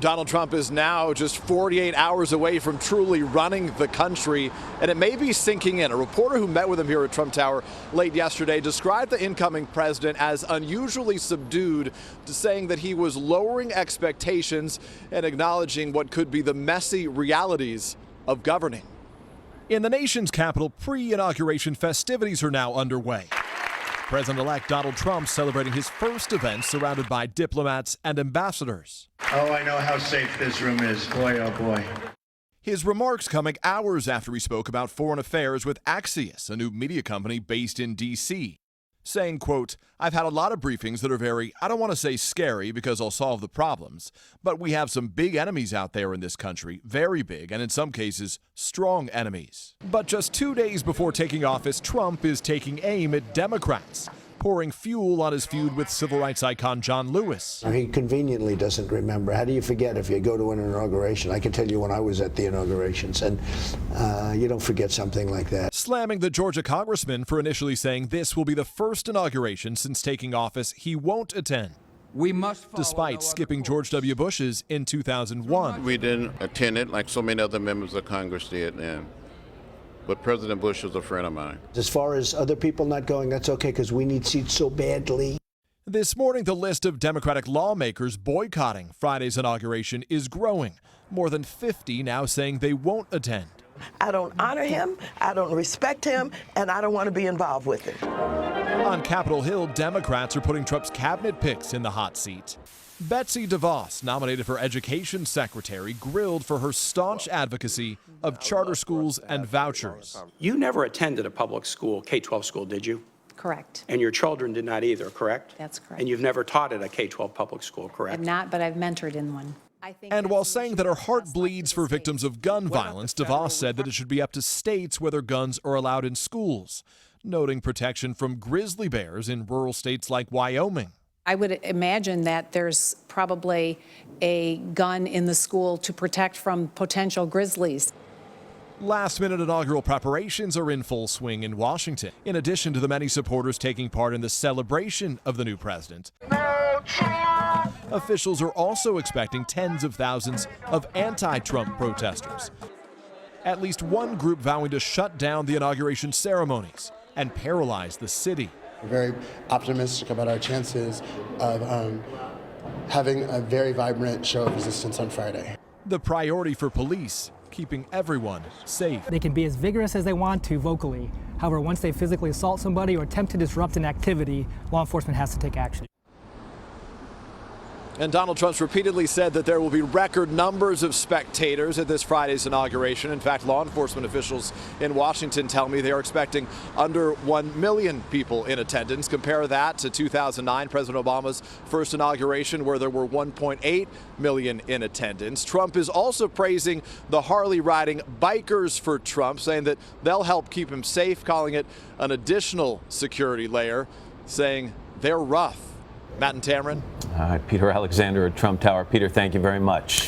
Donald Trump is now just 48 hours away from truly running the country, and it may be sinking in. A reporter who met with him here at Trump Tower late yesterday described the incoming president as unusually subdued, saying that he was lowering expectations and acknowledging what could be the messy realities of governing. In the nation's capital, pre-inauguration festivities are now underway. President-elect Donald Trump celebrating his first event surrounded by diplomats and ambassadors. Oh, I know how safe this room is. Boy, oh boy. His remarks coming hours after he spoke about foreign affairs with Axios, a new media company based in D.C., saying, quote, "I've had a lot of briefings that are very, I don't want to say scary because I'll solve the problems, but we have some big enemies out there in this country, very big, and in some cases, strong enemies." But just 2 days before taking office, Trump is taking aim at Democrats, pouring fuel on his feud with civil rights icon John Lewis. He conveniently doesn't remember. How do you forget if you go to an inauguration? I can tell you when I was at the inaugurations, and you don't forget something like that. Slamming the Georgia congressman for initially saying this will be the first inauguration since taking office he won't attend. We must despite skipping George W. Bush's in 2001. We didn't attend it like so many other members of Congress did, but President Bush was a friend of mine. As far as other people not going, that's okay, because we need seats so badly. This morning, the list of Democratic lawmakers boycotting Friday's inauguration is growing. More than 50 now saying they won't attend. I don't honor him, I don't respect him, and I don't want to be involved with him. On Capitol Hill, Democrats are putting Trump's cabinet picks in the hot seat. Betsy DeVos, nominated for Education Secretary, grilled for her staunch advocacy of charter schools and vouchers. You never attended a public school, K-12 school, did you? Correct. And your children did not either, correct? That's correct. And you've never taught at a K-12 public school, correct? I've not, but I've mentored in one. And while saying that her heart bleeds for victims of gun violence, DeVos said that it should be up to states whether guns are allowed in schools, noting protection from grizzly bears in rural states like Wyoming. I would imagine that there's probably a gun in the school to protect from potential grizzlies. Last-minute inaugural preparations are in full swing in Washington, in addition to the many supporters taking part in the celebration of the new president. Officials are also expecting tens of thousands of anti-Trump protesters. At least one group vowing to shut down the inauguration ceremonies and paralyze the city. We're very optimistic about our chances of having a very vibrant show of resistance on Friday. The priority for police, keeping everyone safe. They can be as vigorous as they want to vocally. However, once they physically assault somebody or attempt to disrupt an activity, law enforcement has to take action. And Donald Trump's repeatedly said that there will be record numbers of spectators at this Friday's inauguration. In fact, law enforcement officials in Washington tell me they are expecting under 1 million people in attendance. Compare that to 2009, President Obama's first inauguration, where there were 1.8 million in attendance. Trump is also praising the Harley-riding Bikers for Trump, saying that they'll help keep him safe, calling it an additional security layer, saying they're rough. Matt and Tamron. All right, Peter Alexander at Trump Tower. Peter, thank you very much.